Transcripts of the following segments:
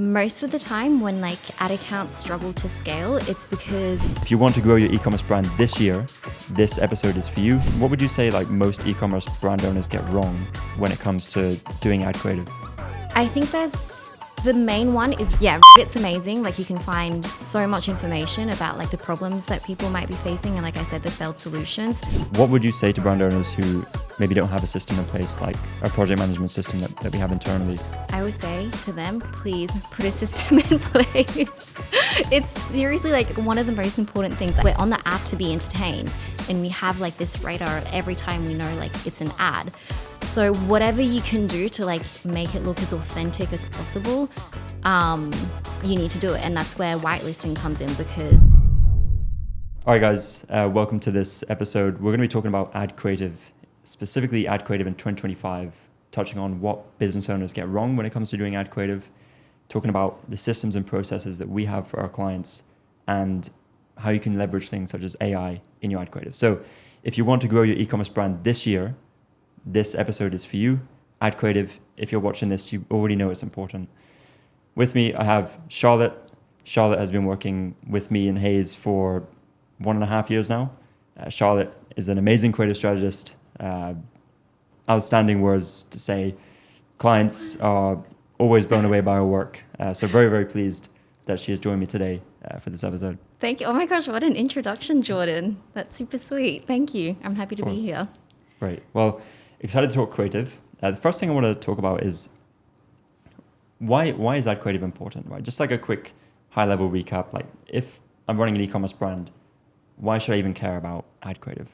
Most of the time when like ad accounts struggle to scale, it's because if you want to grow your e-commerce brand this year, this episode is for you. What would you say like most e-commerce brand owners get wrong when it comes to doing ad creative? I think the main one is, it's amazing. Like you can find so much information about like the problems that people might be facing and like I said, the failed solutions. What would you say to brand owners who maybe don't have a system in place, like a project management system that we have internally? I would say to them, please put a system in place. It's seriously like one of the most important things. We're on the app to be entertained and we have like this radar every time we know like it's an ad. So whatever you can do to like make it look as authentic as possible, you need to do it. And that's where whitelisting comes in because... All right, guys, welcome to this episode. We're going to be talking about ad creative, specifically ad creative in 2025, touching on what business owners get wrong when it comes to doing ad creative, talking about the systems and processes that we have for our clients and how you can leverage things such as AI in your ad creative. So if you want to grow your e-commerce brand this year, this episode is for you. Ad creative, if you're watching this, you already know it's important. With me, I have Charlotte. Charlotte has been working with me and Hayes for 1.5 years now. Charlotte is an amazing creative strategist. Outstanding words to say. Clients are always blown away by her work. So very, very pleased that she has joined me today for this episode. Thank you. Oh my gosh, what an introduction, Jordan. That's super sweet. Thank you. I'm happy to be here. Great. Well, excited to talk creative. The first thing I want to talk about is why is ad creative important, right? Just like a quick high-level recap. Like if I'm running an e-commerce brand, why should I even care about ad creative?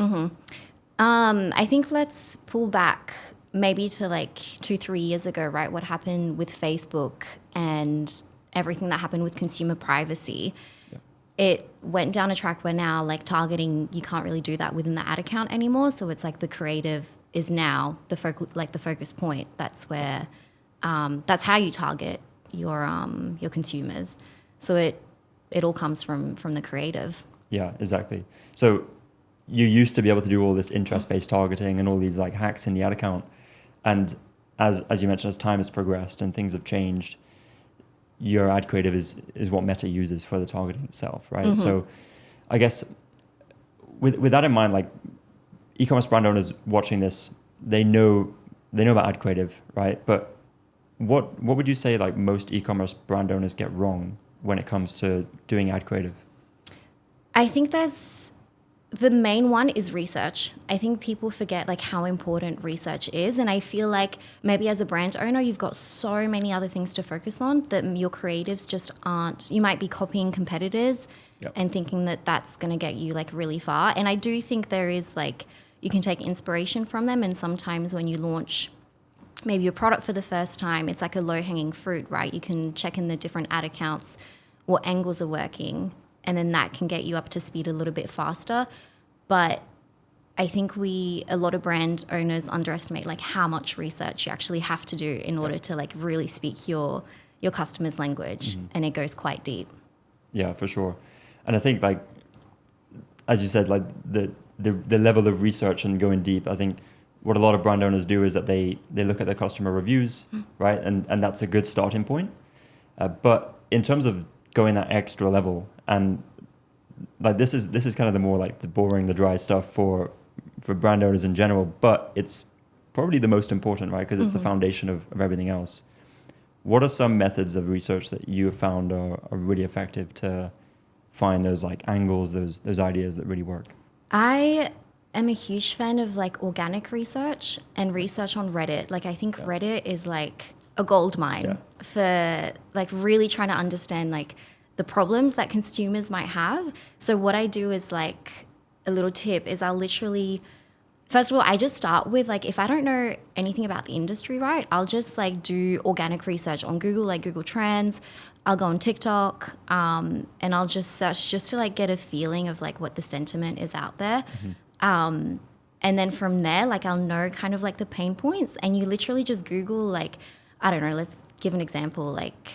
I think let's pull back maybe to like 2-3 years ago, right? What happened with Facebook and everything that happened with consumer privacy. Yeah. It went down a track where now like targeting, you can't really do that within the ad account anymore. So it's like the creative is now the focus point. That's where, that's how you target your consumers. So it all comes from the creative. Yeah, exactly. So you used to be able to do all this interest-based targeting and all these like hacks in the ad account. And as you mentioned, as time has progressed and things have changed, your ad creative is what Meta uses for the targeting itself, right? Mm-hmm. So I guess with that in mind, like e-commerce brand owners watching this, they know about ad creative, right? But what would you say like most e-commerce brand owners get wrong when it comes to doing ad creative? I think the main one is research. I think people forget like how important research is. And I feel like maybe as a brand owner, you've got so many other things to focus on that your creatives just aren't. You might be copying competitors and thinking that that's going to get you like really far. And I do think there is like, you can take inspiration from them. And sometimes when you launch maybe your product for the first time, it's like a low hanging fruit, right? You can check in the different ad accounts, what angles are working. And then that can get you up to speed a little bit faster. But I think a lot of brand owners underestimate like how much research you actually have to do in order to like really speak your customer's language. Mm-hmm. And it goes quite deep. Yeah, for sure. And I think like, as you said, like the level of research and going deep, I think what a lot of brand owners do is that they look at their customer reviews, right? And that's a good starting point. But in terms of going that extra level, and like this is kind of the more like the boring, the dry stuff for brand owners in general, but it's probably the most important, right? Because it's the foundation of everything else. What are some methods of research that you have found are really effective to find those like angles, those ideas that really work? I am a huge fan of like organic research and research on Reddit. Like I think Reddit is like a gold mine for like really trying to understand like the problems that consumers might have. So what I do is like a little tip is I'll literally, first of all, I just start with like, if I don't know anything about the industry, right, I'll just like do organic research on Google, like Google Trends. I'll go on TikTok and I'll just search just to like get a feeling of like what the sentiment is out there. Mm-hmm. And then from there, like I'll know kind of like the pain points, and you literally just Google like, I don't know, let's give an example, like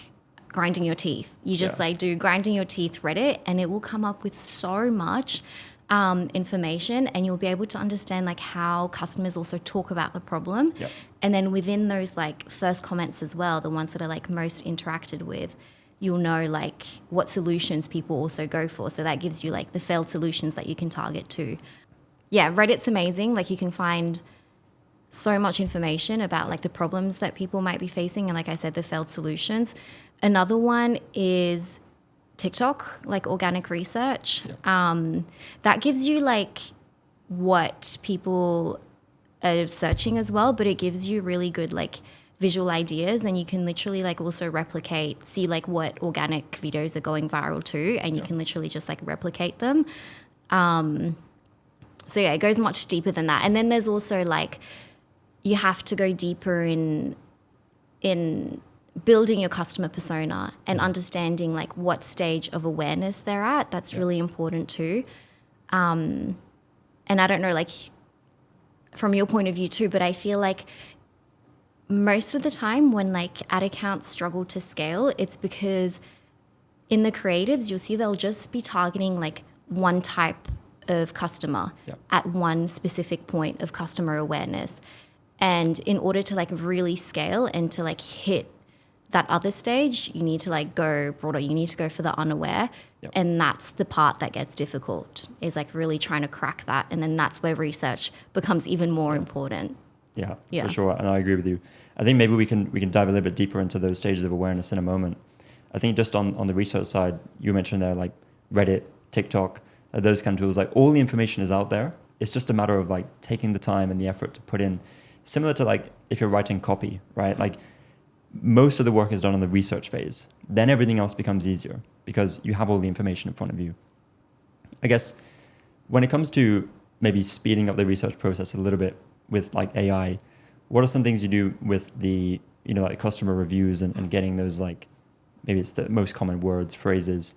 grinding your teeth. You just like do grinding your teeth Reddit, and it will come up with so much. information, and you'll be able to understand like how customers also talk about the problem. Yep. And then within those like first comments as well, the ones that are like most interacted with, you'll know like what solutions people also go for. So that gives you like the failed solutions that you can target too. Yeah, Reddit's amazing. Like you can find so much information about like the problems that people might be facing, and like I said, the failed solutions. Another one is TikTok, like organic research. That gives you like what people are searching as well, but it gives you really good like visual ideas, and you can literally like also see like what organic videos are going viral too, and you can literally just like replicate them. So yeah, it goes much deeper than that. And then there's also like, you have to go deeper in building your customer persona and understanding like what stage of awareness they're at. That's really important too. And I don't know, like from your point of view too, but I feel like most of the time when like ad accounts struggle to scale, it's because in the creatives, you'll see they'll just be targeting like one type of customer at one specific point of customer awareness. And in order to like really scale and to like hit that other stage, you need to like go broader. You need to go for the unaware. And that's the part that gets difficult, is like really trying to crack that. And then that's where research becomes even more important. Yeah, for sure. And I agree with you. I think maybe we can dive a little bit deeper into those stages of awareness in a moment. I think just on the research side, you mentioned there like Reddit, TikTok, those kind of tools, like all the information is out there. It's just a matter of like taking the time and the effort to put in, similar to like if you're writing copy, right? Like most of the work is done on the research phase. Then everything else becomes easier because you have all the information in front of you. I guess when it comes to maybe speeding up the research process a little bit with like AI, what are some things you do with the, like customer reviews and getting those like, maybe it's the most common words, phrases,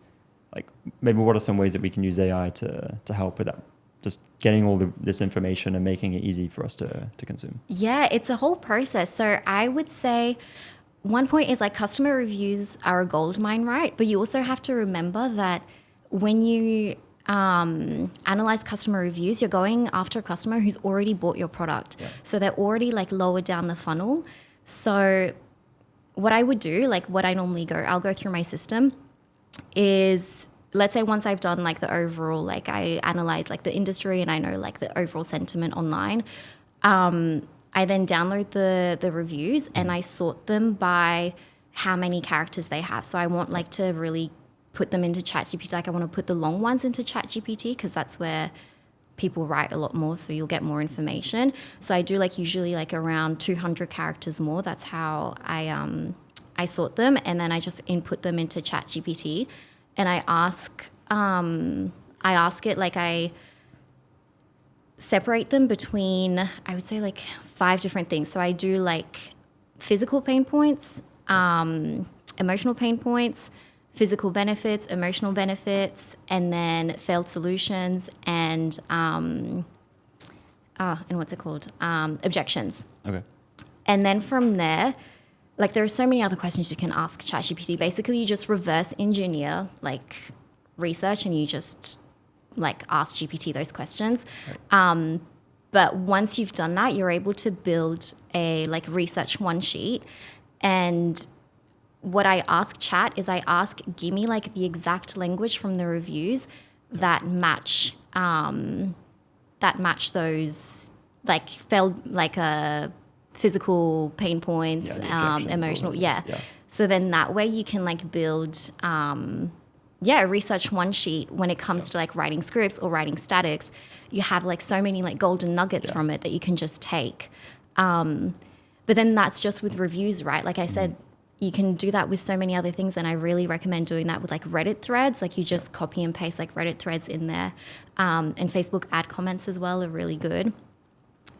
like maybe what are some ways that we can use AI to help with that? Just getting all this information and making it easy for us to consume. Yeah, it's a whole process. So I would say one point is like customer reviews are a gold mine, right? But you also have to remember that when you analyze customer reviews, you're going after a customer who's already bought your product. So they're already like lower down the funnel. So what I would do, like what I normally I'll go through my system is, let's say once I've done like the overall, like I analyze like the industry and I know like the overall sentiment online, I then download the reviews and I sort them by how many characters they have. So I want like to really put them into ChatGPT. Like I want to put the long ones into ChatGPT because that's where people write a lot more, so you'll get more information. So I do like usually like around 200 characters more. That's how I sort them, and then I just input them into ChatGPT, and I ask it like I separate them between, I would say like 5 different things. So I do like physical pain points, emotional pain points, physical benefits, emotional benefits, and then failed solutions and what's it called? Objections. Okay. And then from there, like there are so many other questions you can ask ChatGPT. Basically, you just reverse engineer like research and you just like ask GPT those questions. Right. But once you've done that, you're able to build a like research one sheet. And what I ask Chat is I ask, give me like the exact language from the reviews that match those like failed like physical pain points, emotional, yeah. So then that way you can like build a research one sheet when it comes to like writing scripts or writing statics. You have like so many like golden nuggets from it that you can just take. But then that's just with reviews, right? Like I said, you can do that with so many other things, and I really recommend doing that with like Reddit threads. Like you just copy and paste like Reddit threads in there, and Facebook ad comments as well are really good.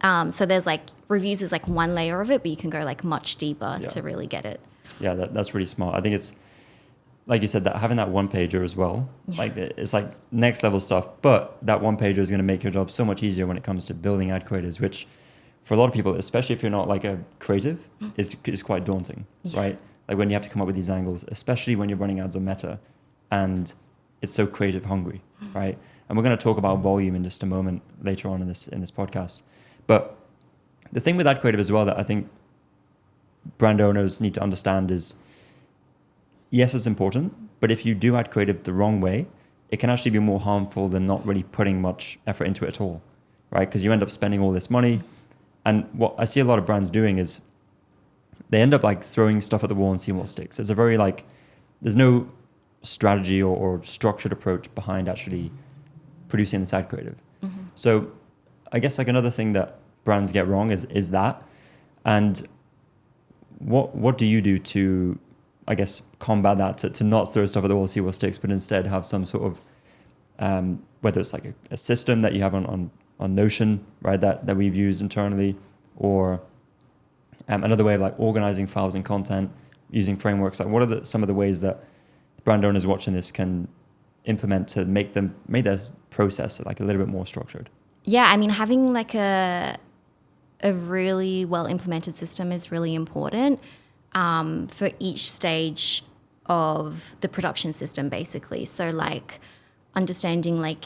So there's like reviews is like one layer of it, but you can go like much deeper to really get it. Yeah, that's really smart. I think it's like you said, that having that one pager as well, like it's like next level stuff. But that one pager is going to make your job so much easier when it comes to building ad creatives, which for a lot of people, especially if you're not like a creative, is quite daunting, right? Like when you have to come up with these angles, especially when you're running ads on Meta, and it's so creative hungry, right? And we're going to talk about volume in just a moment later on in this podcast. But the thing with ad creative as well that I think brand owners need to understand is, yes, it's important, but if you do ad creative the wrong way, it can actually be more harmful than not really putting much effort into it at all, right? Because you end up spending all this money. And what I see a lot of brands doing is they end up like throwing stuff at the wall and seeing what sticks. It's a very like, there's no strategy or structured approach behind actually producing this ad creative. Mm-hmm. So I guess like another thing that brands get wrong is that. And what do you do to, I guess, combat that, to not throw stuff at the wall, see what sticks, but instead have some sort of, whether it's like a system that you have on Notion, right, that we've used internally, or another way of like organizing files and content using frameworks. Like what are some of the ways that brand owners watching this can implement to make their process like a little bit more structured? Yeah, I mean, having like a really well implemented system is really important for each stage of the production system, basically. So like understanding like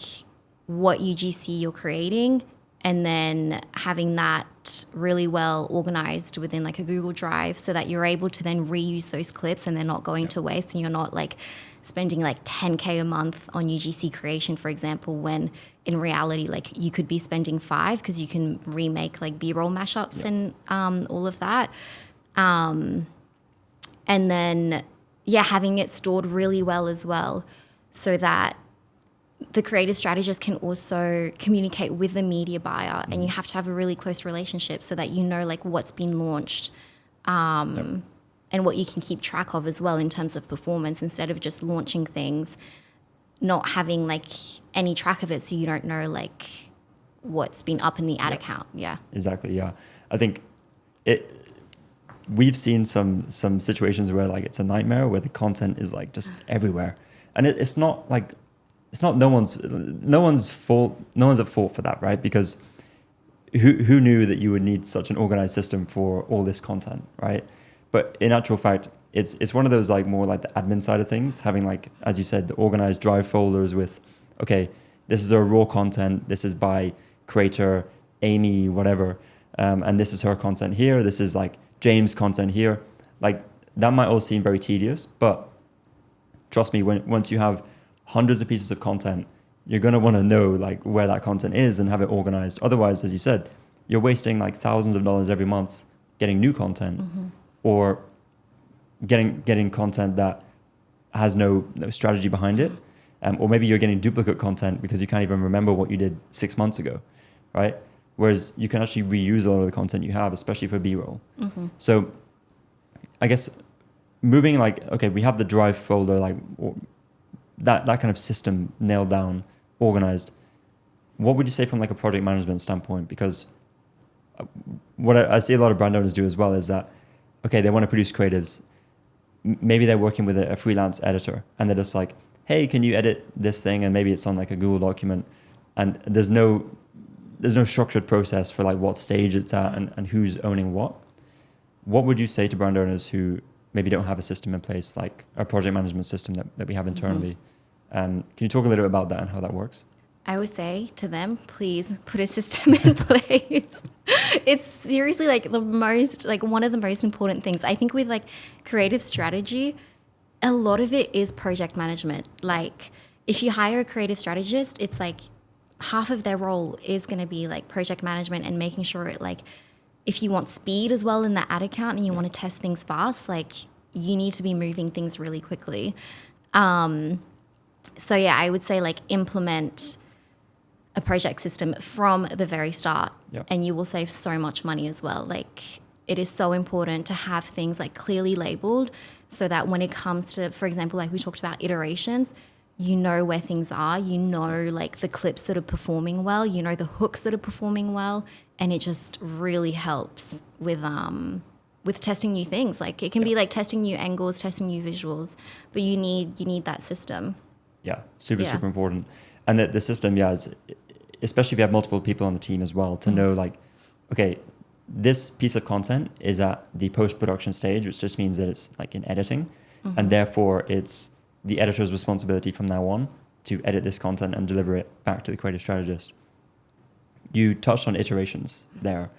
what UGC you're creating, and then having that really well organized within like a Google Drive so that you're able to then reuse those clips and they're not going to waste, and you're not like spending like 10K a month on UGC creation, for example, when in reality, like you could be spending 5 because you can remake like B-roll mashups and all of that. And then, having it stored really well as well, so that the creative strategist can also communicate with the media buyer, and you have to have a really close relationship so that you know like what's been launched and what you can keep track of as well in terms of performance, instead of just launching things, not having like any track of it, so you don't know like what's been up in the ad account. Yeah, exactly. Yeah, I think we've seen some situations where like it's a nightmare, where the content is like just everywhere, and it's not no one's fault. No one's at fault for that, right? Because who knew that you would need such an organized system for all this content, right? But in actual fact, it's one of those like more like the admin side of things, having like, as you said, the organized drive folders with, okay, this is our raw content, this is by creator Amy whatever, and this is her content here, this is like James content here. Like that might all seem very tedious, but trust me, once you have hundreds of pieces of content, you're going to want to know like where that content is and have it organized. Otherwise, as you said, you're wasting like thousands of dollars every month getting new content, or getting content that has no strategy behind it. Or maybe you're getting duplicate content because you can't even remember what you did 6 months ago, right? Whereas you can actually reuse a lot of the content you have, especially for B-roll. So I guess moving like, okay, we have the drive folder, like that kind of system nailed down, organized. What would you say from like a project management standpoint? Because what I see a lot of brand owners do as well is that, okay, they want to produce creatives. Maybe they're working with a freelance editor, and they're just like, hey, can you edit this thing? And maybe it's on like a Google document, and there's no structured process for like what stage it's at and who's owning what. What would you say to brand owners who maybe don't have a system in place, like a project management system that we have internally? Can you talk a little bit about that and how that works? I would say to them, please put a system in place. It's seriously like one of the most important things. I think with like creative strategy, a lot of it is project management. Like if you hire a creative strategist, it's like half of their role is going to be like project management and making sure it like, if you want speed as well in the ad account and you want to test things fast, like you need to be moving things really quickly. So I would say like implement a project system from the very start, and you will save so much money as well. Like it is so important to have things like clearly labeled, so that when it comes to, for example, like we talked about iterations, you know where things are, you know like the clips that are performing well, you know the hooks that are performing well, and it just really helps with testing new things. Like it can be like testing new angles, testing new visuals, but you need that system. Yeah, super important. And the system, is, especially if you have multiple people on the team as well, to know like, okay, this piece of content is at the post-production stage, which just means that it's like in editing, and therefore it's the editor's responsibility from now on to edit this content and deliver it back to the creative strategist. You touched on iterations there.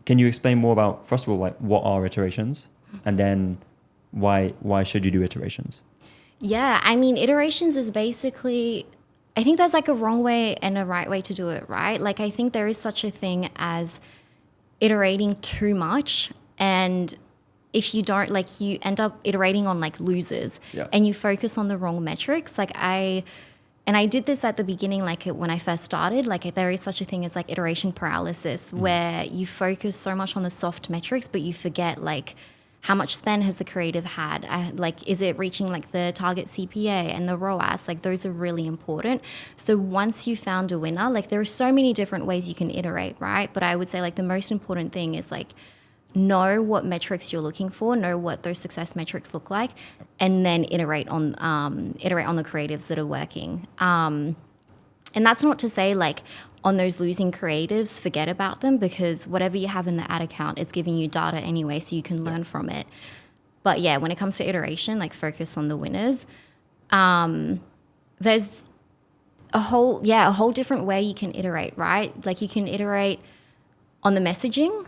Can you explain more about, first of all, like what are iterations, and then why should you do iterations? Yeah, I mean, iterations is basically, I think there's like a wrong way and a right way to do it, right? Like, I think there is such a thing as iterating too much, and if you don't, like, you end up iterating on like losers, and you focus on the wrong metrics. Like I did this at the beginning, like when I first started, like there is such a thing as like iteration paralysis, where you focus so much on the soft metrics, but you forget like how much spend has the creative had? Like, is it reaching like the target CPA and the ROAS? Like those are really important. So once you found a winner, like there are so many different ways you can iterate, right? But I would say like the most important thing is like know what metrics you're looking for, know what those success metrics look like, and then iterate on the creatives that are working. And that's not to say like on those losing creatives, forget about them, because whatever you have in the ad account, it's giving you data anyway, so you can learn from it. But yeah, when it comes to iteration, like focus on the winners. There's a whole different way you can iterate, right? Like you can iterate on the messaging.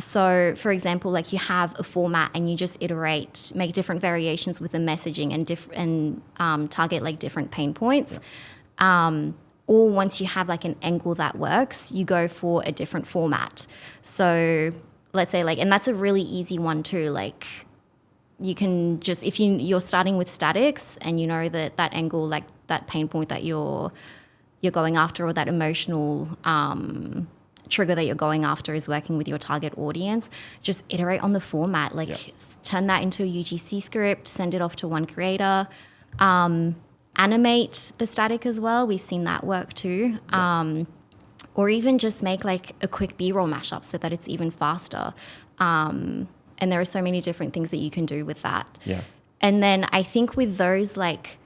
So for example, like you have a format and you just iterate, make different variations with the messaging and target like different pain points. Or once you have like an angle that works, you go for a different format. So let's say like, and that's a really easy one too. Like you can just, if you're starting with statics and you know that angle, like that pain point that you're going after, or that emotional trigger that you're going after is working with your target audience, just iterate on the format. Like turn that into a UGC script, send it off to one creator. Animate the static as well. We've seen that work too. Or even just make like a quick B-roll mashup so that it's even faster. And there are so many different things that you can do with that. Yeah. And then I think with those, like,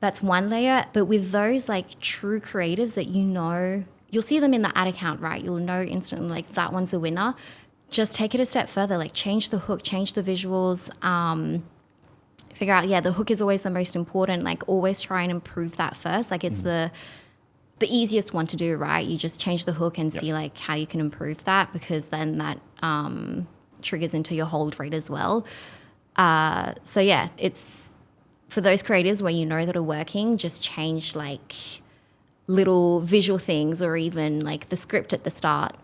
that's one layer, but with those like true creatives that you know, you'll see them in the ad account, right? You'll know instantly like that one's a winner. Just take it a step further, like change the hook, change the visuals, figure out, the hook is always the most important. Like always try and improve that first. Like it's the easiest one to do, right? You just change the hook and see like how you can improve that, because then that triggers into your hold rate as well. So yeah, it's for those creatives where you know that are working, just change like little visual things, or even like the script at the start,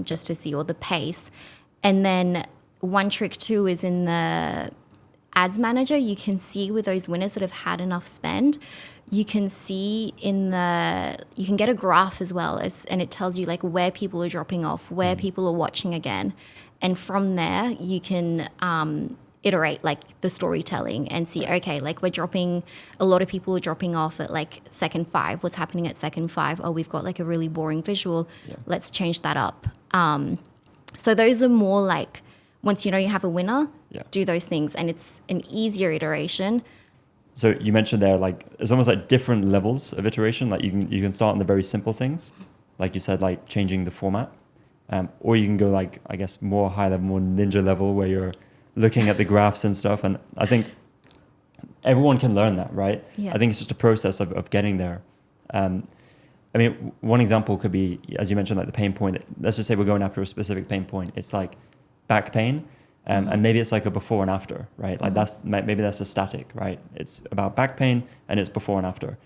just to see, or the pace. And then one trick too is in the ads manager, you can see with those winners that have had enough spend, you can see you can get a graph as well, and it tells you like where people are dropping off, where people are watching again. And from there, you can iterate like the storytelling and see, okay, like a lot of people are dropping off at like second 5. What's happening at second 5? Oh, we've got like a really boring visual. Let's change that up. So those are more like, once you know you have a winner, do those things, and it's an easier iteration. So you mentioned there, like it's almost like different levels of iteration. Like you can start on the very simple things, like you said, like changing the format, or you can go like, I guess, more high level, more ninja level, where you're looking at the graphs and stuff. And I think everyone can learn that, right? I think it's just a process of getting there. I mean, one example could be, as you mentioned, like the pain point. Let's just say we're going after a specific pain point. It's like back pain. And maybe it's like a before and after, right? Like maybe that's a static, right? It's about back pain and it's before and after.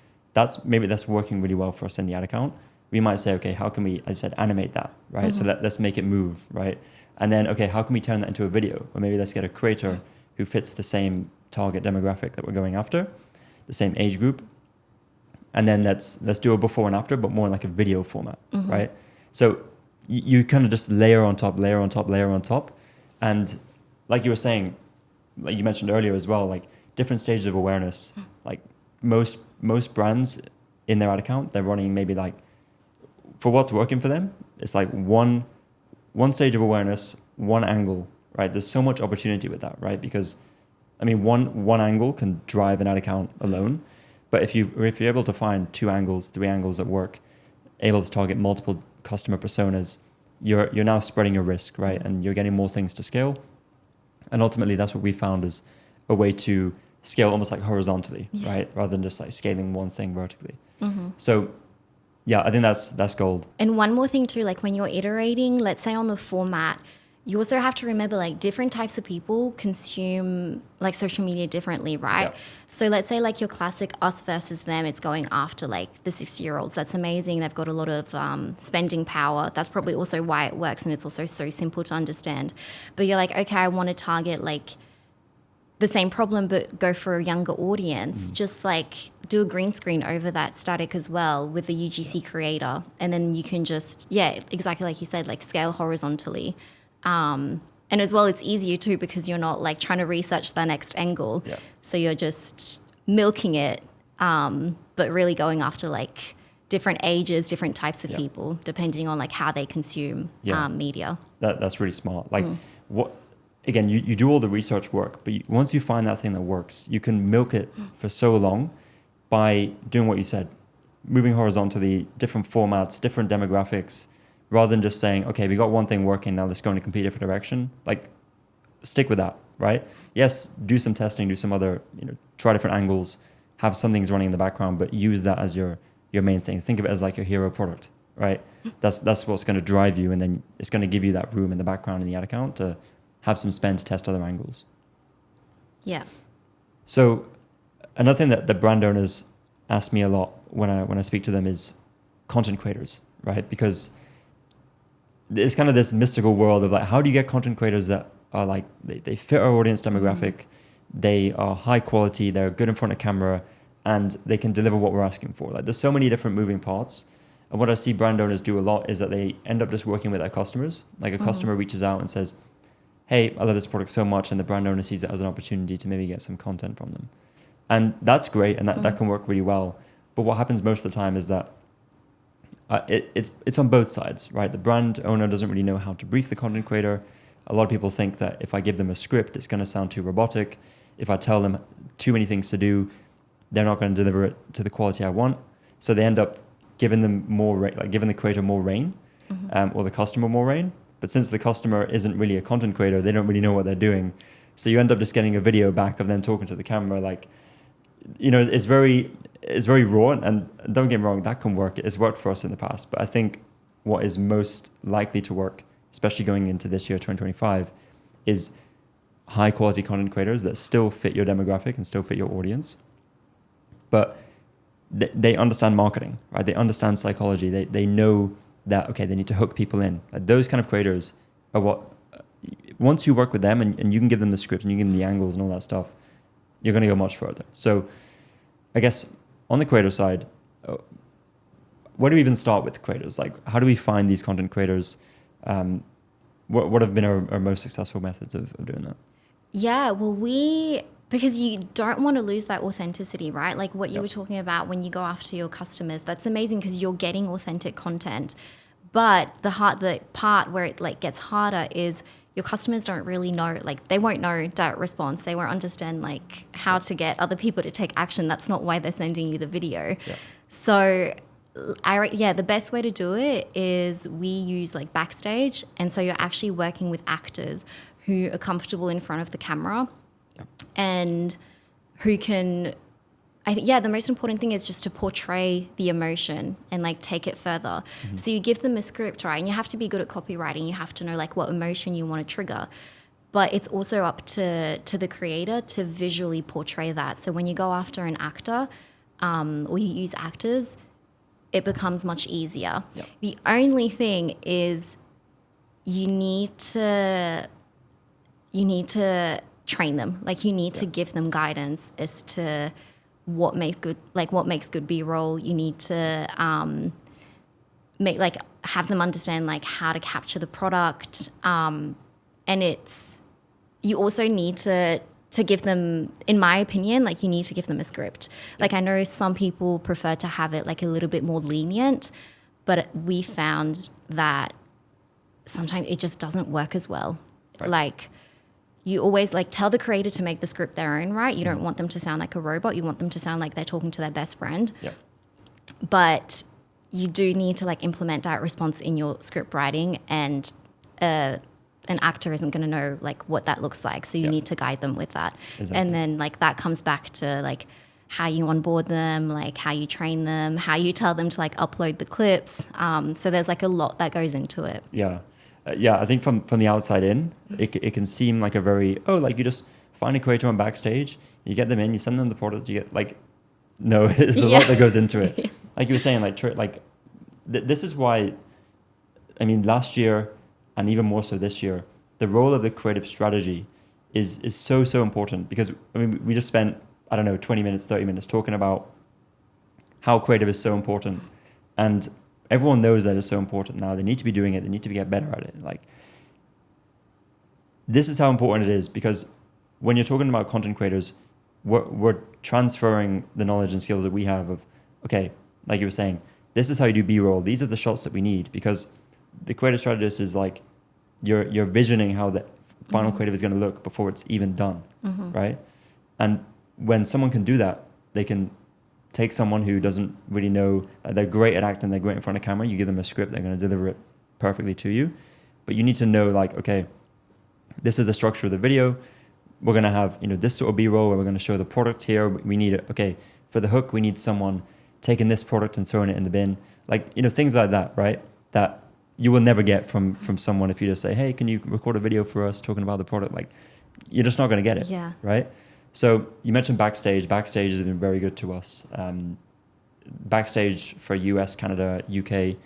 Maybe that's working really well for us in the ad account. We might say, okay, how can we, as I said, animate that, right? So let's make it move, right? And then, okay, how can we turn that into a video? Or maybe let's get a creator who fits the same target demographic that we're going after, the same age group. And then let's do a before and after, but more like a video format, right? So you kind of just layer on top. And like you were saying, like you mentioned earlier as well, like different stages of awareness. Like most brands in their ad account, they're running maybe like, for what's working for them, it's like one stage of awareness, one angle, right? There's so much opportunity with that, right? Because I mean, one angle can drive an ad account alone, but if you're able to find 2 angles, 3 angles that work, able to target multiple customer personas, you're now spreading your risk, right? And you're getting more things to scale. And ultimately, that's what we found is a way to scale almost like horizontally, Yeah. right? Rather than just like scaling one thing vertically. So yeah, I think that's gold. And one more thing too, like when you're iterating, let's say on the format, you also have to remember like different types of people consume like social media differently, right? Yeah. So let's say like your classic us versus them, it's going after like the 60-year-olds. That's amazing. They've got a lot of spending power. That's probably also why it works, and it's also so simple to understand. But you're like, okay, I want to target like the same problem but go for a younger audience. Just like do a green screen over that static as well with the UGC creator, and then you can just exactly like you said, like scale horizontally. And as well, it's easier too because you're not like trying to research the next angle. Yeah. So you're just milking it, but really going after like different ages, different types of people, depending on like how they consume media. That's really smart. Like what, again, you do all the research work, but once you find that thing that works, you can milk it for so long by doing what you said, moving horizontally, different formats, different demographics, rather than just saying, okay, we got one thing working, now let's go in a completely different direction. Like, stick with that, right? Yes, do some testing, do some other, try different angles, have some things running in the background, but use that as your main thing. Think of it as like your hero product, right? That's what's going to drive you, and then it's going to give you that room in the background in the ad account to have some spend to test other angles. Yeah. So another thing that the brand owners ask me a lot when I speak to them is content creators, right? Because it's kind of this mystical world of like, how do you get content creators that are like, they fit our audience demographic, they are high quality, they're good in front of camera, and they can deliver what we're asking for. Like there's so many different moving parts. And what I see brand owners do a lot is that they end up just working with their customers. Like a customer reaches out and says, hey, I love this product so much, and the brand owner sees it as an opportunity to maybe get some content from them. And that's great, and that can work really well. But what happens most of the time is that it's on both sides, right? The brand owner doesn't really know how to brief the content creator. A lot of people think that if I give them a script, it's going to sound too robotic. If I tell them too many things to do, they're not going to deliver it to the quality I want. So they end up giving them giving the creator more reign, or the customer more reign. But since the customer isn't really a content creator, they don't really know what they're doing. So you end up just getting a video back of them talking to the camera. Like, it's very raw. And don't get me wrong, that can work. It's worked for us in the past. But I think what is most likely to work, especially going into this year, 2025, is high quality content creators that still fit your demographic and still fit your audience. But they understand marketing, right? They understand psychology. They know that, okay, they need to hook people in. Like those kind of creators are what, once you work with them and you can give them the script and you give them the angles and all that stuff, you're going to go much further. So I guess on the creator side, where do we even start with creators? Like, how do we find these content creators? What have been our most successful methods of doing that? Yeah, well, because you don't want to lose that authenticity, right? Like what you were talking about when you go after your customers, that's amazing because you're getting authentic content. But the part where it like gets harder is your customers don't really know, like they won't know direct response. They won't understand like how to get other people to take action. That's not why they're sending you the video. Yeah. So the best way to do it is we use like Backstage. And so you're actually working with actors who are comfortable in front of the camera and who can, the most important thing is just to portray the emotion and like take it further. So you give them a script, right? And you have to be good at copywriting. You have to know like what emotion you want to trigger. But it's also up to the creator to visually portray that. So when you go after an actor or you use actors, it becomes much easier. Yep. The only thing is you need to train them. Like you need to give them guidance as to what makes good B-roll. You need to have them understand like how to capture the product. And you also need to give them, in my opinion, like you need to give them a script. Like I know some people prefer to have it like a little bit more lenient, but we found that sometimes it just doesn't work as well. Right. Like you always like tell the creator to make the script their own, right? You don't want them to sound like a robot. You want them to sound like they're talking to their best friend. Yeah. But you do need to like implement direct response in your script writing and an actor isn't going to know like what that looks like. So you need to guide them with that. Exactly. And then like that comes back to like how you onboard them, like how you train them, how you tell them to like upload the clips. So there's like a lot that goes into it. Yeah. Yeah, I think from the outside in, it can seem like a very, like you just find a creator on Backstage, you get them in, you send them the product, you get like, no, there's a lot that goes into it. Yeah. Like you were saying, this is why, I mean, last year and even more so this year, the role of the creative strategy is so important, because I mean, we just spent, I don't know, 20 minutes, 30 minutes talking about how creative is so important. And everyone knows that it's so important now. They need to be doing it. They need to get better at it. Like, this is how important it is, because when you're talking about content creators, we're transferring the knowledge and skills that we have of, okay, like you were saying, this is how you do B-roll. These are the shots that we need, because the creative strategist is like, you're visioning how the final creative is going to look before it's even done, right? And when someone can do that, they can take someone who doesn't really know, they're great at acting, they're great in front of camera, you give them a script, they're going to deliver it perfectly to you. But you need to know, like, okay, this is the structure of the video. We're going to have, this sort of B-roll where we're going to show the product here. We need it. Okay, for the hook, we need someone taking this product and throwing it in the bin. Like, things like that, right? That you will never get from someone if you just say, hey, can you record a video for us talking about the product? Like, you're just not going to get it, right? So you mentioned Backstage. Backstage has been very good to us. Backstage for US, Canada, UK.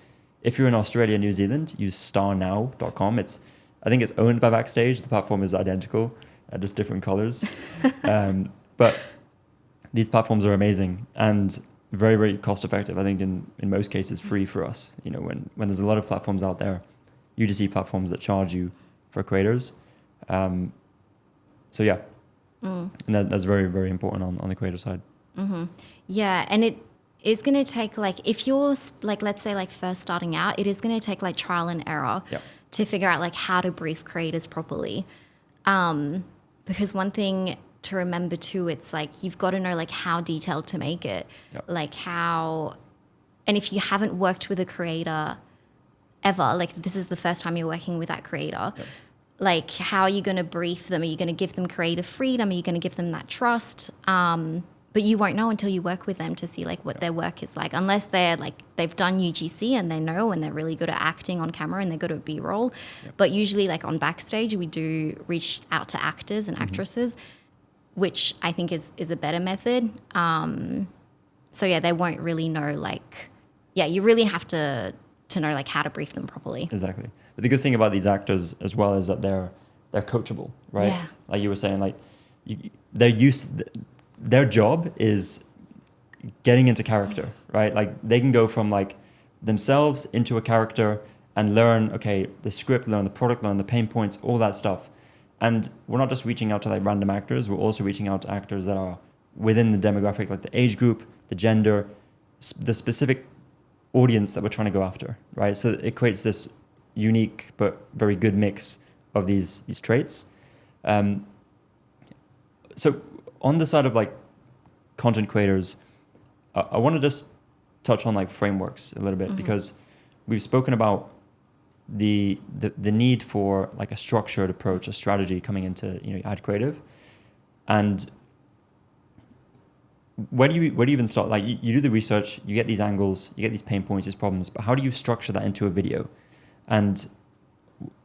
If you're in Australia, New Zealand, use starnow.com. I think it's owned by Backstage. The platform is identical, just different colors. But these platforms are amazing and very, very cost effective. I think in most cases free for us. When there's a lot of platforms out there, UGC platforms that charge you for creators. So yeah. And that's very, very important on the creator side. Yeah, and it is going to take, like, if you're like, let's say like first starting out, it is going to take like trial and error to figure out like how to brief creators properly. Because one thing to remember too, it's like you've got to know like how detailed to make it, like how, and if you haven't worked with a creator ever, like this is the first time you're working with that creator. Like, how are you going to brief them? Are you going to give them creative freedom? Are you going to give them that trust? But you won't know until you work with them to see like what their work is like, unless they're like, they've done UGC and they know, and they're really good at acting on camera and they're good at B-roll. But usually like on Backstage, we do reach out to actors and actresses, which I think is a better method. So yeah, they won't really know like, you really have to know like how to brief them properly. Exactly. But the good thing about these actors as well is that they're coachable, right? Yeah. Like you were saying, like their job is getting into character, right? Like they can go from like themselves into a character and learn, okay, the script, learn the product, learn the pain points, all that stuff. And we're not just reaching out to like random actors, we're also reaching out to actors that are within the demographic, like the age group, the gender, the specific audience that we're trying to go after, right? So it creates this unique but very good mix of these traits. So on the side of like content creators, I want to just touch on like frameworks a little bit, because we've spoken about the need for like a structured approach, a strategy coming into ad creative. And where do you even start? Like you do the research, you get these angles, you get these pain points, these problems, but how do you structure that into a video? And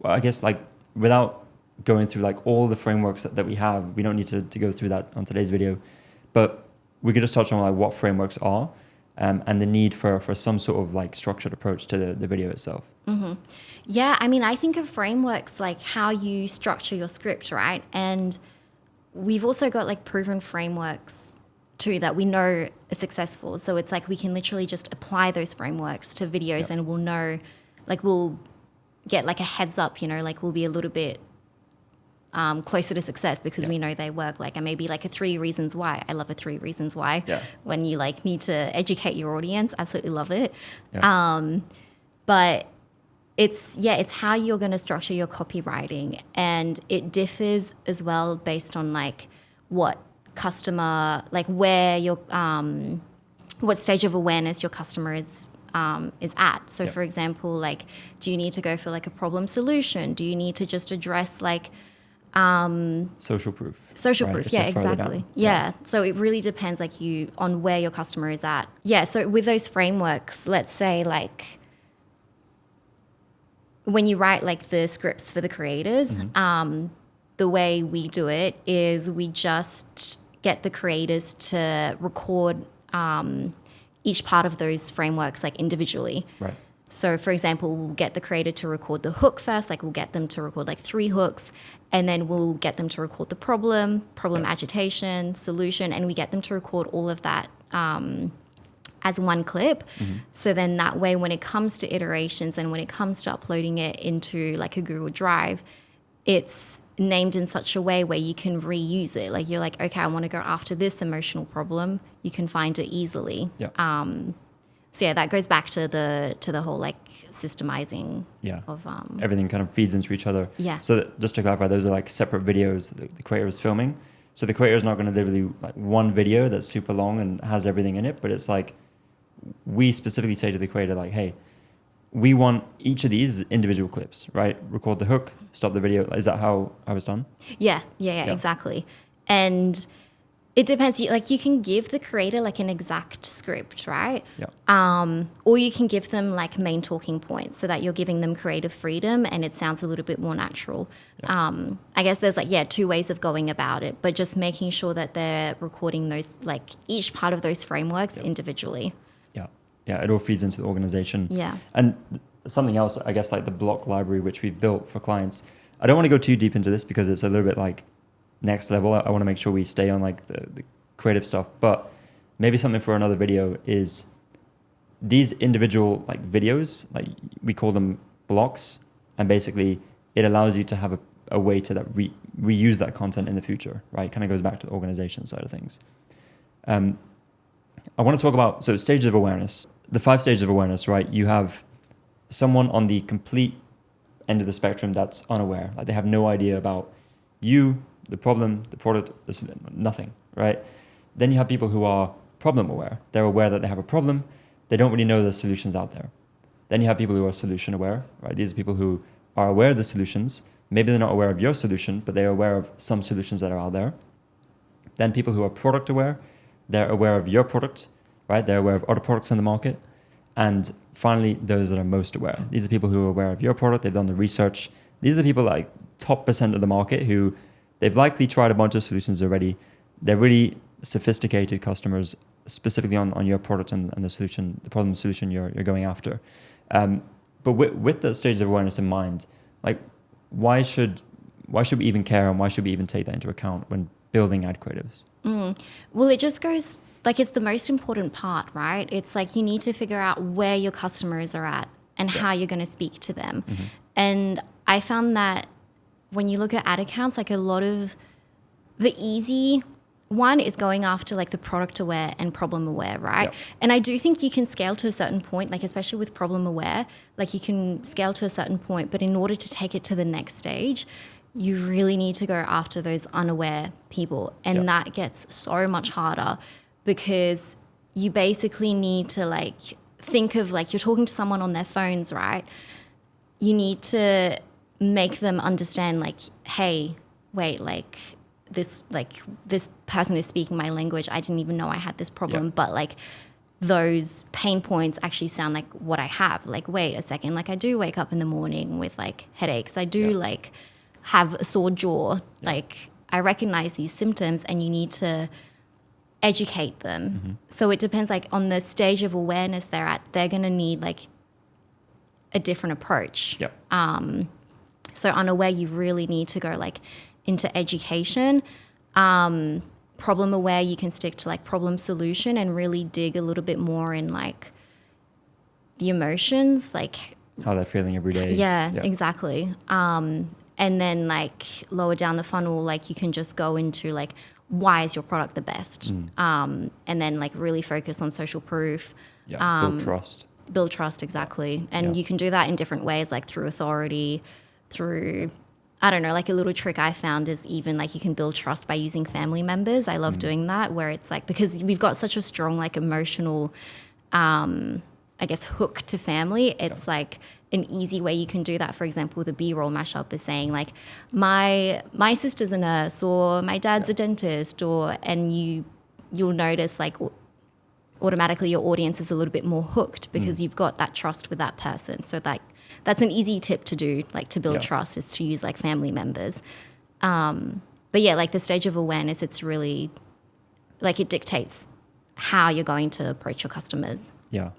I guess like without going through like all the frameworks that we have, we don't need to go through that on today's video, but we could just touch on like what frameworks are, and the need for some sort of like structured approach to the video itself. Yeah, I mean, I think of frameworks like how you structure your script, right? And we've also got like proven frameworks too that we know are successful. So it's like we can literally just apply those frameworks to videos, and we'll know, like we'll get like a heads up, like we'll be a little bit closer to success because we know they work. Like, and maybe like a 3 reasons why. I love a 3 reasons why. When you like need to educate your audience, absolutely love it. But it's how you're going to structure your copywriting, and it differs as well based on like what customer, like where your what stage of awareness your customer is is at. So, Yep. for example, like, do you need to go for like a problem solution? Do you need to just address like Social proof. social right? proof? If Yeah, they're further exactly. down. Yeah. So it really depends like on where your customer is at. Yeah. So with those frameworks, let's say like when you write like the scripts for the creators, the way we do it is we just get the creators to record each part of those frameworks like individually. Right. So, for example, we'll get the creator to record the hook first, like we'll get them to record like 3 hooks, and then we'll get them to record the problem, agitation, solution, and we get them to record all of that as one clip. So then that way, when it comes to iterations and when it comes to uploading it into like a Google Drive, it's named in such a way where you can reuse it. Like you're like, okay, I want to go after this emotional problem. You can find it easily. Yeah. So yeah, that goes back to the whole like systemizing Yeah. of Everything kind of feeds into each other. Yeah. So just to clarify, those are like separate videos that the creator is filming. So the creator is not going to literally like one video that's super long and has everything in it, but it's like we specifically say to the creator like, hey, we want each of these individual clips, right? Record the hook, stop the video. Is that how I was done? Yeah, exactly. And it depends. You can give the creator like an exact script, right? Yeah. Or you can give them like main talking points so that you're giving them creative freedom and it sounds a little bit more natural. Yeah. I guess there's like, 2 ways of going about it, but just making sure that they're recording those, like each part of those frameworks individually. Yeah. Yeah. It all feeds into the organization. Yeah. And something else, I guess, like the block library, which we've built for clients. I don't want to go too deep into this because it's a little bit like next level. I want to make sure we stay on like the creative stuff, but maybe something for another video is these individual like videos, like we call them blocks, and basically it allows you to have a way to that reuse that content in the future, right? Kind of goes back to the organization side of things. I want to talk about, so stages of awareness, the 5 stages of awareness, right? You have someone on the complete end of the spectrum that's unaware, like they have no idea about you, the problem, the product, nothing, right? Then you have people who are problem aware. They're aware that they have a problem. They don't really know the solutions out there. Then you have people who are solution aware, right? These are people who are aware of the solutions. Maybe they're not aware of your solution, but they're aware of some solutions that are out there. Then people who are product aware, they're aware of your product, right? They're aware of other products in the market. And finally, those that are most aware. These are people who are aware of your product. They've done the research. These are the people like top % of the market who they've likely tried a bunch of solutions already. They're really sophisticated customers, specifically on your product and the solution, the problem solution you're going after. But with the stages of awareness in mind, like why should we even care and why should we even take that into account when building ad creatives? Well, it just goes like it's the most important part, right? It's like you need to figure out where your customers are at and how you're going to speak to them. And I found that when you look at ad accounts, like a lot of the easy one is going after like the product aware and problem aware, right? Yep. And I do think you can scale to a certain point, like especially with problem aware, like you can scale to a certain point, but in order to take it to the next stage, you really need to go after those unaware people. And that gets so much harder because you basically need to like think of like you're talking to someone on their phones, right? You need to make them understand like, hey, wait, like this person is speaking my language. I didn't even know I had this problem, but like those pain points actually sound like what I have. Like, wait a second, like I do wake up in the morning with like headaches. I do like have a sore jaw. Like I recognize these symptoms and you need to educate them. So it depends like on the stage of awareness they're at, they're going to need like a different approach. So unaware, you really need to go like into education. Problem aware, you can stick to like problem solution and really dig a little bit more in like the emotions, like How they're feeling every day. yeah. Exactly. And then like lower down the funnel, like you can just go into like, why is your product the best? And then like really focus on social proof. Build trust. Build trust, exactly. And you can do that in different ways, like through authority, through, I don't know, like a little trick I found is even like you can build trust by using family members. I love doing that, where it's like, because we've got such a strong like emotional I guess, hook to family, it's like an easy way you can do that. For example, the B-roll mashup is saying like, my sister's a nurse, or my dad's a dentist, and you'll notice like automatically your audience is a little bit more hooked because you've got that trust with that person. So that's an easy tip to do, like to build trust, is to use like family members. But yeah, like the stage of awareness, it's really like it dictates how you're going to approach your customers. Yeah,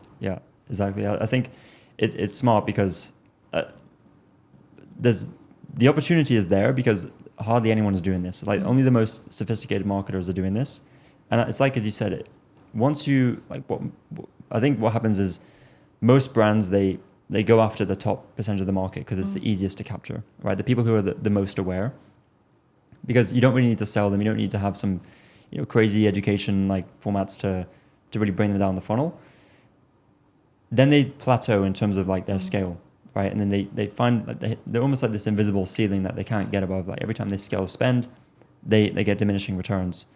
exactly. I think it's smart because there's the opportunity is there because hardly anyone is doing this. Like only the most sophisticated marketers are doing this, and it's like as you said, once you like what I think what happens is most brands they go after the top percentage of the market because it's the easiest to capture, right? The people who are the most aware, because you don't really need to sell them. You don't need to have some crazy education like formats to really bring them down the funnel. Then they plateau in terms of like their scale, right? And then they find like they're almost like this invisible ceiling that they can't get above. Like every time they scale spend, they get diminishing returns.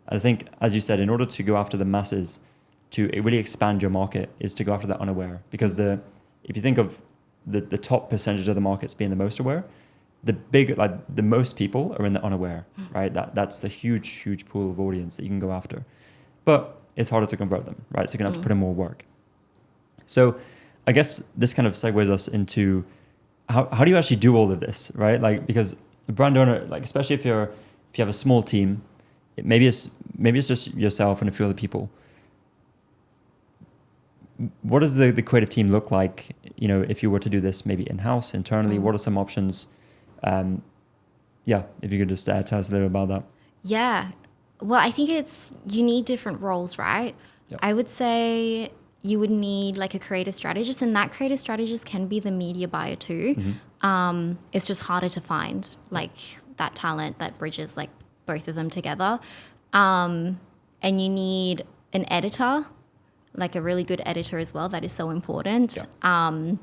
And I think, as you said, in order to go after the masses, to really expand your market, is to go after the unaware. Because if you think of the top percentage of the markets being the most aware, the most people are in the unaware, right? That's the huge pool of audience that you can go after. But it's harder to convert them, right? So you're gonna have to put in more work. So I guess this kind of segues us into how do you actually do all of this, right? Like, because a brand owner, like especially if you have a small team, maybe it's just yourself and a few other people. What does the creative team look like? If you were to do this maybe in-house, internally, what are some options? If you could just tell us a little about that. Yeah. Well, I think you need different roles, right? Yep. I would say you would need like a creative strategist, and that creative strategist can be the media buyer too. It's just harder to find like that talent that bridges like both of them together. And you need an editor, like a really good editor as well. That is so important. Yeah.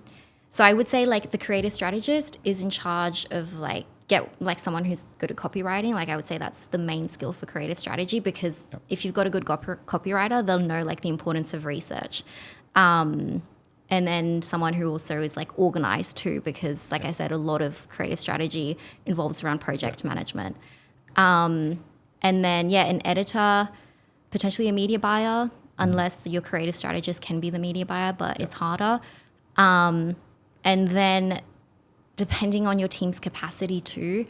So I would say like the creative strategist is in charge of like get like someone who's good at copywriting. Like I would say that's the main skill for creative strategy, because if you've got a good copywriter, they'll know like the importance of research. And then someone who also is like organized too, because like I said, a lot of creative strategy involves around project management. And then, an editor, potentially a media buyer, unless your creative strategist can be the media buyer, but it's harder. And then depending on your team's capacity too,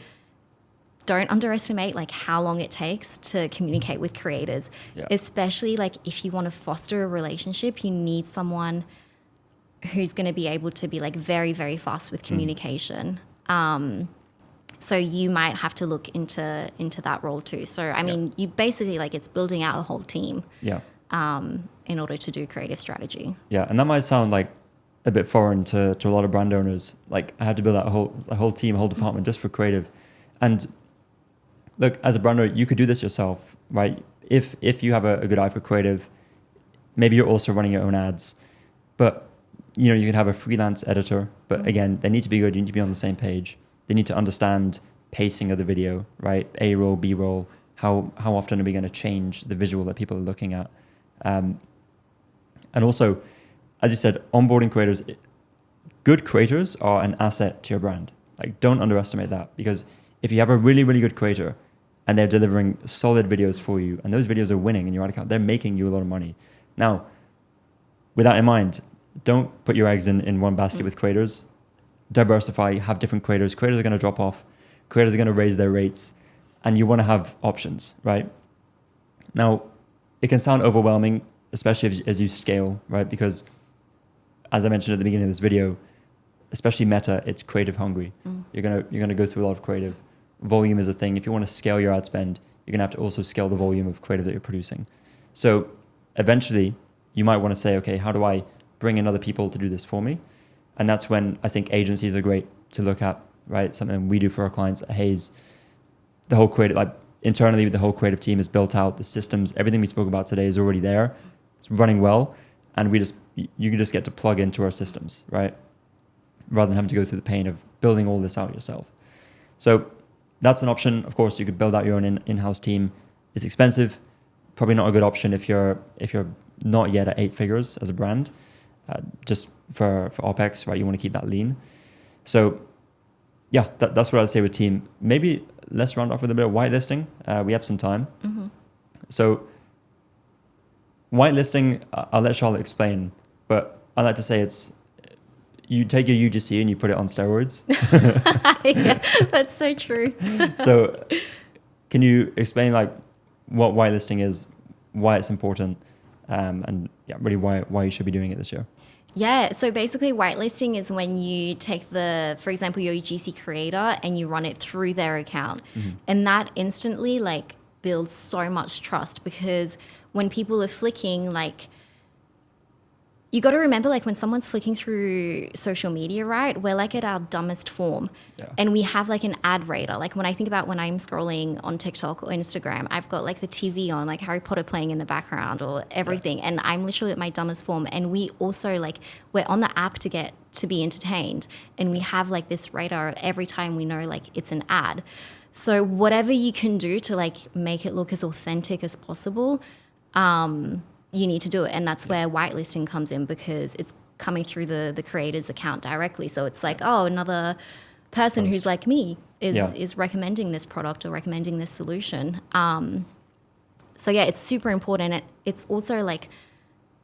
don't underestimate like how long it takes to communicate with creators, especially like if you want to foster a relationship, you need someone who's going to be able to be like very, very fast with communication. So you might have to look into that role too. So, I mean, you basically like it's building out a whole team in order to do creative strategy. Yeah. And that might sound like a bit foreign to a lot of brand owners. Like I had to build out a whole team, a whole department just for creative. And look, as a brand owner, you could do this yourself, right? If you have a good eye for creative, maybe you're also running your own ads, but you can have a freelance editor, but again, they need to be good. You need to be on the same page. They need to understand pacing of the video, right? A roll, B roll. How often are we going to change the visual that people are looking at? And also, as you said, onboarding creators, good creators are an asset to your brand. Like, don't underestimate that, because if you have a really, really good creator and they're delivering solid videos for you, and those videos are winning in your ad account, they're making you a lot of money. Now, with that in mind, don't put your eggs in one basket with creators. Diversify, have different creators. Creators are going to drop off. Creators are going to raise their rates, and you want to have options, right? Now, it can sound overwhelming, especially as you scale, right? Because as I mentioned at the beginning of this video, especially Meta, it's creative hungry. You're gonna go through a lot of creative. Volume is a thing. If you want to scale your ad spend, you're gonna have to also scale the volume of creative that you're producing. So eventually, you might want to say, okay, how do I bring in other people to do this for me? And that's when I think agencies are great to look at, right? Something we do for our clients at Hays. The whole creative, like internally, the whole creative team is built out. The systems, everything we spoke about today is already there. It's running well, and you can just get to plug into our systems, right? Rather than having to go through the pain of building all this out yourself. So that's an option. Of course, you could build out your own in-house team. It's expensive, probably not a good option if you're not yet at 8 figures as a brand. just for OpEx, right? You want to keep that lean. So yeah, that's what I'd say with team. Maybe let's round off with a bit of whitelisting. We have some time. Mm-hmm. So whitelisting, I'll let Charlotte explain, but I like to say it's, you take your UGC and you put it on steroids. Yeah, that's so true. So can you explain like what whitelisting is, why it's important, and yeah, really why you should be doing it this year? Yeah, so basically whitelisting is when you take for example, your UGC creator and you run it through their account. Mm-hmm. And that instantly like builds so much trust, because when people are flicking, like, you got to remember, like, when someone's flicking through social media, right, we're like at our dumbest form. Yeah. And we have like an ad radar. Like when I think about when I'm scrolling on TikTok or Instagram, I've got like the TV on, like Harry Potter playing in the background or everything. Yeah. And I'm literally at my dumbest form. And we also like, we're on the app to be entertained. And we have like this radar every time we know like it's an ad. So whatever you can do to like make it look as authentic as possible, you need to do it. And that's where whitelisting comes in, because it's coming through the creator's account directly. So it's like, oh, another person who's like me is recommending this product or recommending this solution. So yeah, it's super important. It's also like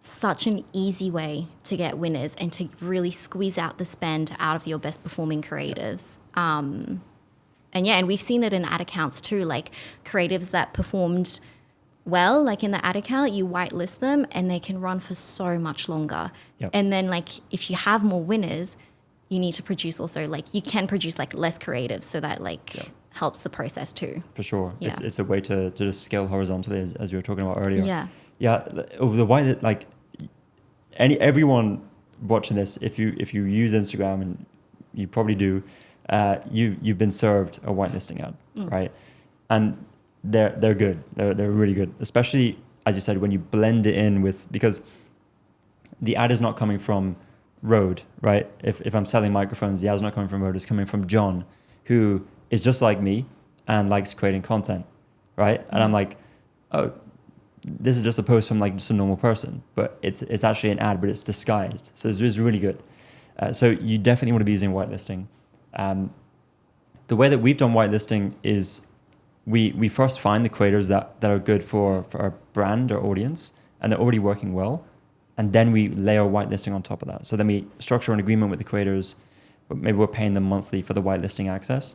such an easy way to get winners and to really squeeze out the spend out of your best performing creatives. And we've seen it in ad accounts too, like creatives that performed well, like in the ad account, you whitelist them and they can run for so much longer. Yep. And then like if you have more winners, you need to produce also, like, you can produce like less creatives, so that like helps the process too. For sure. Yeah. It's a way to just scale horizontally, as we were talking about earlier. Yeah. Yeah. The why that, like, everyone watching this, if you use Instagram, and you probably do, you've been served a whitelisting ad, right? And they're good. They're really good, especially as you said, when you blend it in with, because the ad is not coming from Rode, right? If I'm selling microphones, the ad's not coming from Rode. It's coming from John, who is just like me and likes creating content, right? And I'm like, oh, this is just a post from like just a normal person, but it's actually an ad, but it's disguised. So it's really good. So you definitely want to be using whitelisting. The way that we've done whitelisting is we first find the creators that are good for our brand or audience, and they're already working well. And then we layer whitelisting on top of that. So then we structure an agreement with the creators, but maybe we're paying them monthly for the whitelisting access.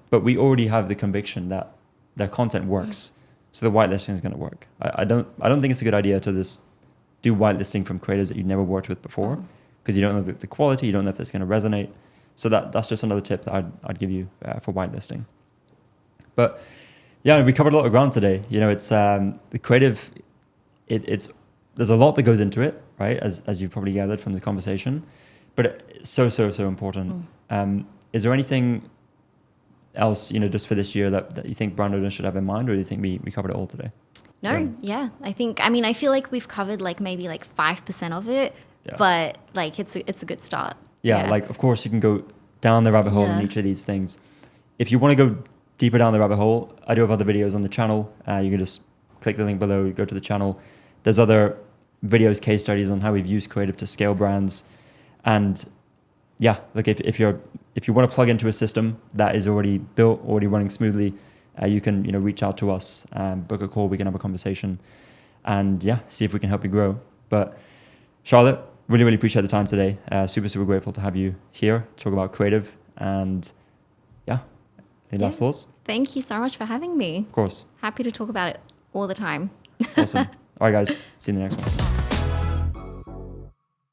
But we already have the conviction that their content works. So the whitelisting is going to work. I don't think it's a good idea to just do whitelisting from creators that you've never worked with before, because you don't know the quality, you don't know if it's going to resonate. So that's just another tip that I'd give you for whitelisting. But yeah, we covered a lot of ground today. You know, it's the creative. It's there's a lot that goes into it, right? As you probably gathered from the conversation, but it's so important. Is there anything else, you know, just for this year that you think brand owners should have in mind, or do you think we covered it all today? No, yeah. I feel like we've covered like maybe like 5% of it, but like it's a good start. Yeah, like of course you can go down the rabbit hole in each of these things. If you want to go deeper down the rabbit hole, I do have other videos on the channel. You can just click the link below, go to the channel. There's other videos, case studies on how we've used creative to scale brands. And yeah, look, if you want to plug into a system that is already built, already running smoothly, you can, you know, reach out to us, book a call, we can have a conversation, and yeah, see if we can help you grow. But Charlotte, really appreciate the time today. Super grateful to have you here, talk about creative, and yeah, any last thoughts? Thank you so much for having me. Of course. Happy to talk about it all the time. Awesome. All right, guys. See you in the next one.